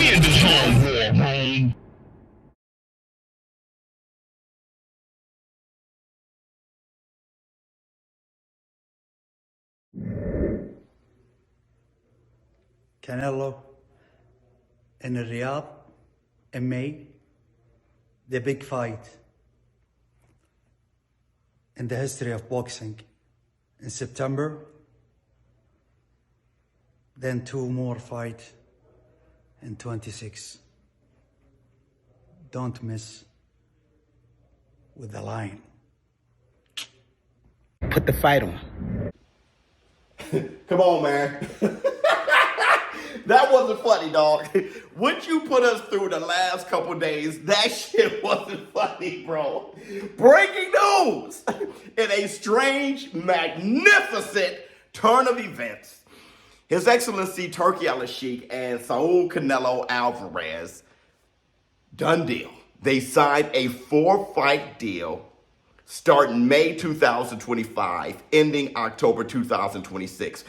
in this whole war, man. Canelo in Riyadh in May, the big fight in the history of boxing. In September, then 2 more fights in 26. Don't miss with the lion. Put the fight on. Come on, man. That wasn't funny, dog. What you put us through the last couple days, that shit wasn't funny, bro. Breaking news! In a strange, magnificent turn of events, His Excellency Turki Al-Sheikh and Saul Canelo Alvarez, done deal. They signed a 4-fight deal starting May 2025, ending October 2026.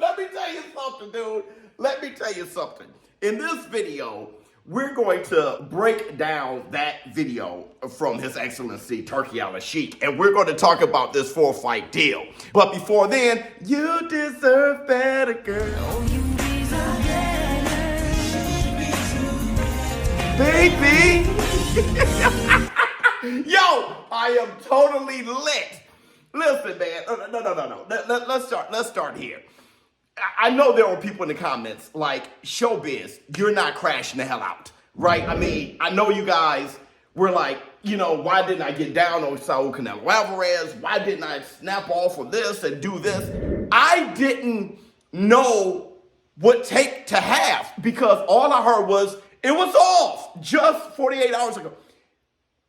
Let me tell you something, dude. Let me tell you something. In this video, we're going to break down that video from His Excellency Turki Al-Sheikh, and we're going to talk about this 4-fight deal. But before then, you deserve better, girl. Oh, you deserve better. Baby. Yo, I am totally lit. Listen, man. No. Let's start here. I know there were people in the comments like, ShowBizz, you're not crashing the hell out, right? I mean, I know you guys were like, you know, why didn't I get down on Saul Canelo Alvarez? Why didn't I snap off of this and do this? I didn't know what take to have, because all I heard was it was off just 48 hours ago.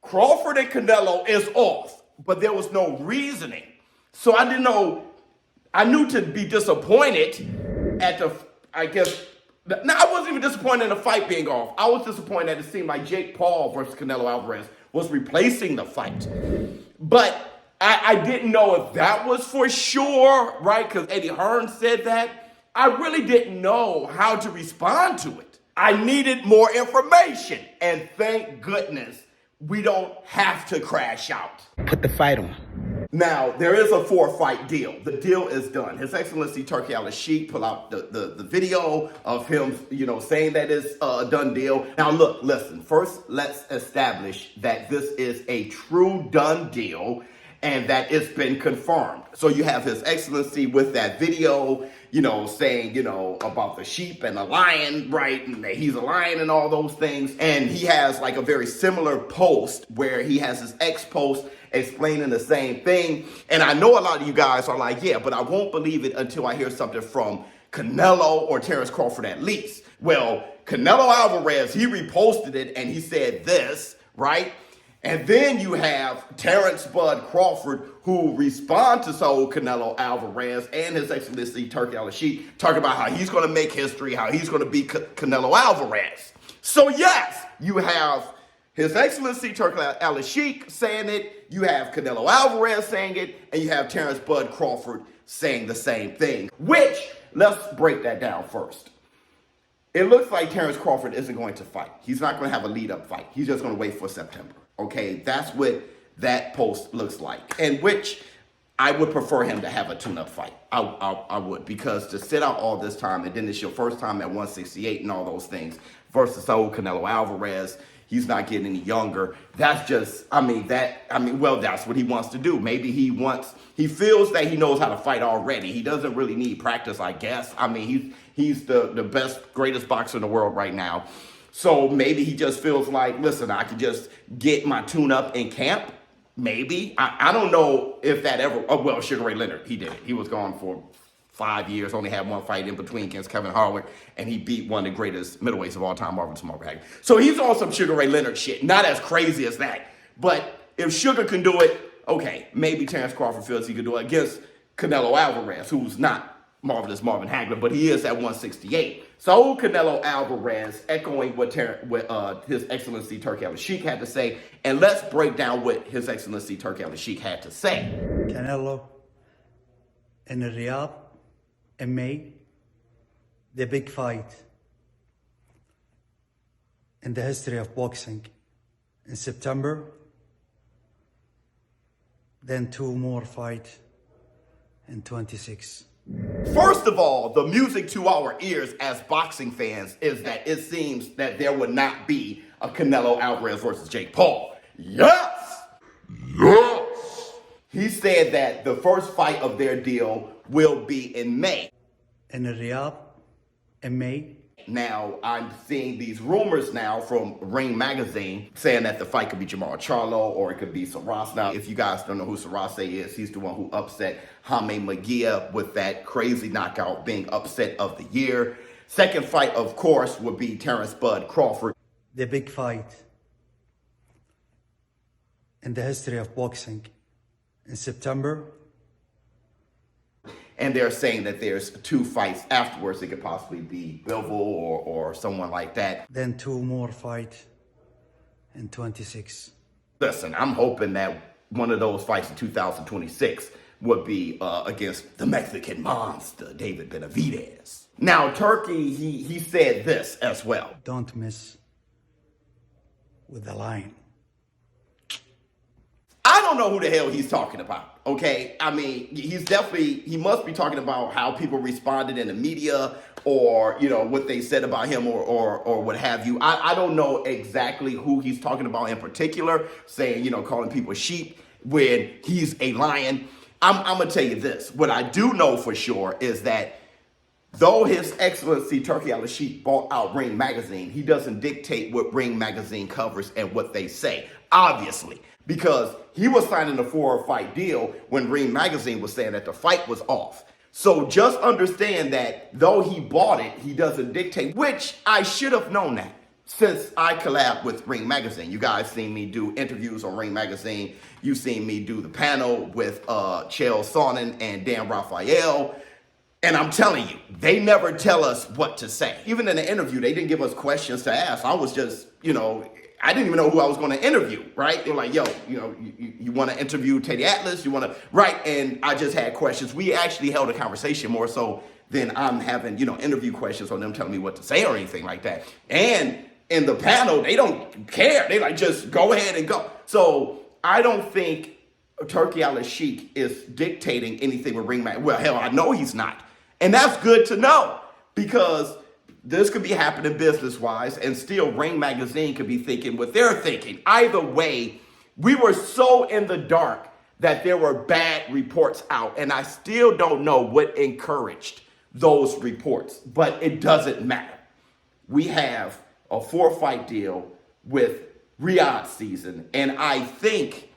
Crawford and Canelo is off, but there was no reasoning. So I didn't know. I knew to be disappointed at the, I guess, I wasn't even disappointed in the fight being off. I was disappointed that it seemed like Jake Paul versus Canelo Alvarez was replacing the fight. But I didn't know if that was for sure, right? Because Eddie Hearn said that. I really didn't know how to respond to it. I needed more information. And thank goodness we don't have to crash out. Put the fight on. Now, there is a 4-fight deal. The deal is done. His Excellency Turki Al-Sheikh pull out the video of him, you know, saying that it's a done deal. Now, look, listen. First, let's establish that this is a true done deal and that it's been confirmed. So you have His Excellency with that video, you know, saying, you know, about the sheep and the lion, right? And that he's a lion and all those things. And he has like a very similar post where he has his ex post explaining the same thing. And I know a lot of you guys are like, yeah, but I won't believe it until I hear something from Canelo or Terrence Crawford at least. Well, Canelo Alvarez, he reposted it and he said this, right? And then you have Terrence Bud Crawford, who respond to Saul Canelo Alvarez and His Excellency Turki Al-Sheikh, talking about how he's going to make history, how he's going to beat Canelo Alvarez. So yes, you have His Excellency Turki Al-Sheikh saying it, you have Canelo Alvarez saying it, and you have Terrence Bud Crawford saying the same thing. Which, let's break that down first. It looks like Terrence Crawford isn't going to fight. He's not going to have a lead-up fight. He's just going to wait for September. Okay, that's what that post looks like. And which I would prefer him to have a tune-up fight. I would, because to sit out all this time and then it's your first time at 168 and all those things versus Saul Canelo Alvarez, he's not getting any younger. That's just, well, that's what he wants to do. Maybe he feels that he knows how to fight already. He doesn't really need practice, I guess. I mean, he's the best, greatest boxer in the world right now. So maybe he just feels like, listen, I can just get my tune-up in camp. Maybe. I don't know if that ever, well, Sugar Ray Leonard, he did it. He was gone for 5 years, only had one fight in between against Kevin Harvick, and he beat one of the greatest middleweights of all time, Marvin Smoke Hagler. So he's on some Sugar Ray Leonard shit. Not as crazy as that. But if Sugar can do it, okay, maybe Terrence Crawford feels he could do it against Canelo Alvarez, who's not marvelous Marvin Hagler, but he is at 168. So Canelo Alvarez echoing what His Excellency Turki Al-Sheikh had to say, and let's break down what His Excellency Turki Al-Sheikh had to say. Canelo in Riyadh in May, the big fight in the history of boxing. In September, then 2 more fights in 26. First of all, the music to our ears as boxing fans is that it seems that there would not be a Canelo Alvarez versus Jake Paul. Yes! Yes! He said that the first fight of their deal will be in May. In Riyadh in May. Now, I'm seeing these rumors now from Ring Magazine saying that the fight could be Jamal Charlo or it could be Saras. Now, if you guys don't know who Saras is, he's the one who upset Jaime Magia with that crazy knockout, being upset of the year. Second fight, of course, would be Terrence Bud Crawford. The big fight in the history of boxing in September. And they're saying that there's 2 fights afterwards. It could possibly be Bivol or someone like that. Then 2 more fights in 26. Listen, I'm hoping that one of those fights in 2026 would be against the Mexican monster, David Benavidez. Now, Turkey, he said this as well. Don't miss with the line. I don't know who the hell he's talking about, okay? I mean, he must be talking about how people responded in the media or, you know, what they said about him or what have you. I don't know exactly who he's talking about in particular, saying, you know, calling people sheep when he's a lion. I'm going to tell you this. What I do know for sure is that though His Excellency Turki Al-Sheikh bought out Ring Magazine, he doesn't dictate what Ring Magazine covers and what they say, obviously, because he was signing a 4-fight deal when Ring Magazine was saying that the fight was off. So just understand that though he bought it, he doesn't dictate, which I should have known that since I collabed with Ring Magazine. You guys seen me do interviews on Ring Magazine. You've seen me do the panel with Chael Sonnen and Dan Raphael. And I'm telling you, they never tell us what to say. Even in the interview, they didn't give us questions to ask. I was just, you know, I didn't even know who I was going to interview, right? They were like, yo, you know, you want to interview Teddy Atlas? You want to, right? And I just had questions. We actually held a conversation more so than I'm having, you know, interview questions on them telling me what to say or anything like that. And in the panel, they don't care. They like, just go ahead and go. So I don't think Turki Al-Sheikh is dictating anything with Ring Mag. Well, hell, I know he's not. And that's good to know because this could be happening business-wise and still Ring Magazine could be thinking what they're thinking. Either way, we were so in the dark that there were bad reports out, and I still don't know what encouraged those reports, but it doesn't matter. We have a 4-fight deal with Riyadh season, and I think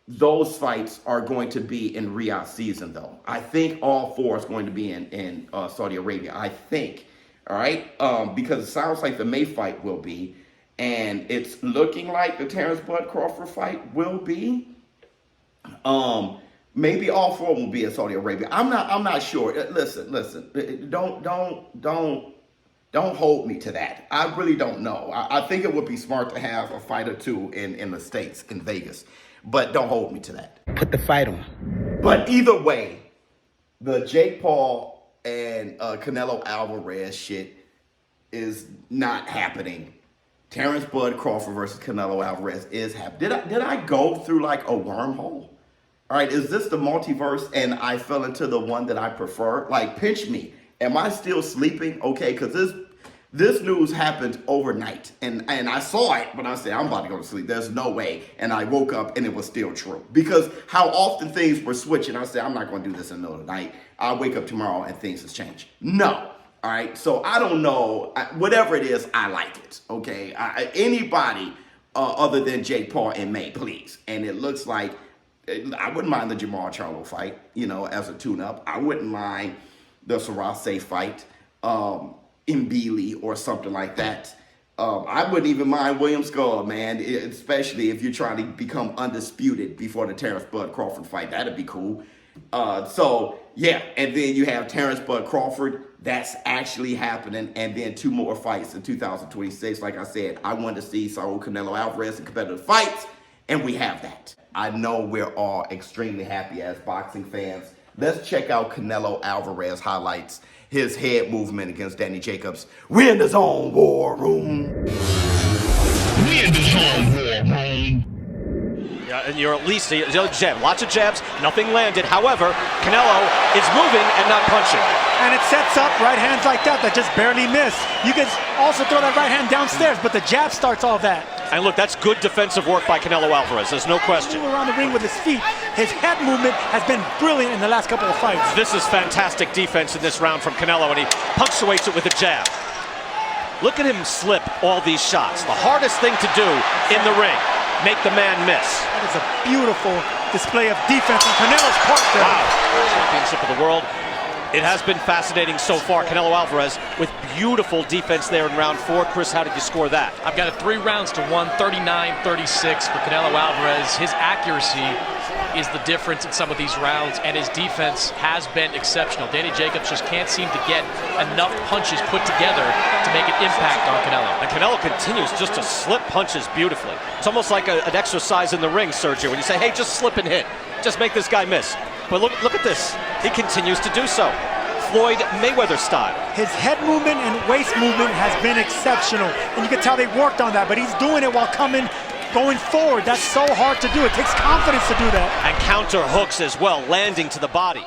those fights are going to be in Riyadh season, though. I think all 4 is going to be in Saudi Arabia. I think, all right? Because it sounds like the May fight will be, and it's looking like the Terrence Bud Crawford fight will be. Maybe all 4 will be in Saudi Arabia. I'm not sure. Listen. Don't hold me to that. I really don't know. I think it would be smart to have a fight or 2 in the States, in Vegas. But don't hold me to that. Put the fight on. But either way, the Jake Paul and Canelo Alvarez shit is not happening. Terrence Bud Crawford versus Canelo Alvarez is happening. Did I go through like a wormhole? All right, is this the multiverse and I fell into the one that I prefer? Like, pinch me. Am I still sleeping? Okay, because this news happened overnight, and I saw it, but I said, I'm about to go to sleep. There's no way. And I woke up, and it was still true. Because how often things were switching, I said, I'm not going to do this in the middle of the night. I'll wake up tomorrow, and things has changed. No. All right? So I don't know. Whatever it is, I like it. Okay? Anybody other than Jake Paul in May, please. And it looks like, I wouldn't mind the Jamal Charlo fight, you know, as a tune-up. I wouldn't mind the Sarase fight. Mbili or something like that. I wouldn't even mind William Skull, man, especially if you're trying to become undisputed before the Terrence Bud Crawford fight. That'd be cool. So, yeah, and then you have Terrence Bud Crawford. That's actually happening. And then 2 more fights in 2026. Like I said, I wanted to see Saul Canelo Alvarez in competitive fights, and we have that. I know we're all extremely happy as boxing fans let's check out Canelo Alvarez highlights his head movement against Danny Jacobs. We're in the zone, war room. We're in the zone, war room. Yeah, and you're at least the other jab. Lots of jabs, nothing landed. However, Canelo is moving and not punching. And it sets up right hands like that just barely miss. You can also throw that right hand downstairs, but the jab starts all that. And look, that's good defensive work by Canelo Alvarez. There's no question. Move around the ring with his feet. His head movement has been brilliant in the last couple of fights. This is fantastic defense in this round from Canelo, and he punctuates it with a jab. Look at him slip all these shots. The hardest thing to do in the ring, make the man miss. That is a beautiful display of defense on Canelo's part there. Wow. Championship of the world. It has been fascinating so far. Canelo Alvarez with beautiful defense there in round 4. Chris, how did you score that? I've got it 3 rounds to 1, 39-36 for Canelo Alvarez. His accuracy is the difference in some of these rounds, and his defense has been exceptional. Danny Jacobs just can't seem to get enough punches put together to make an impact on Canelo. And Canelo continues just to slip punches beautifully. It's almost like an exercise in the ring, Sergio, when you say, hey, just slip and hit. Just make this guy miss. But look at this. He continues to do so. Floyd Mayweather style. His head movement and waist movement has been exceptional. And you can tell they worked on that, but he's doing it while going forward. That's so hard to do. It takes confidence to do that. And counter hooks as well, landing to the body.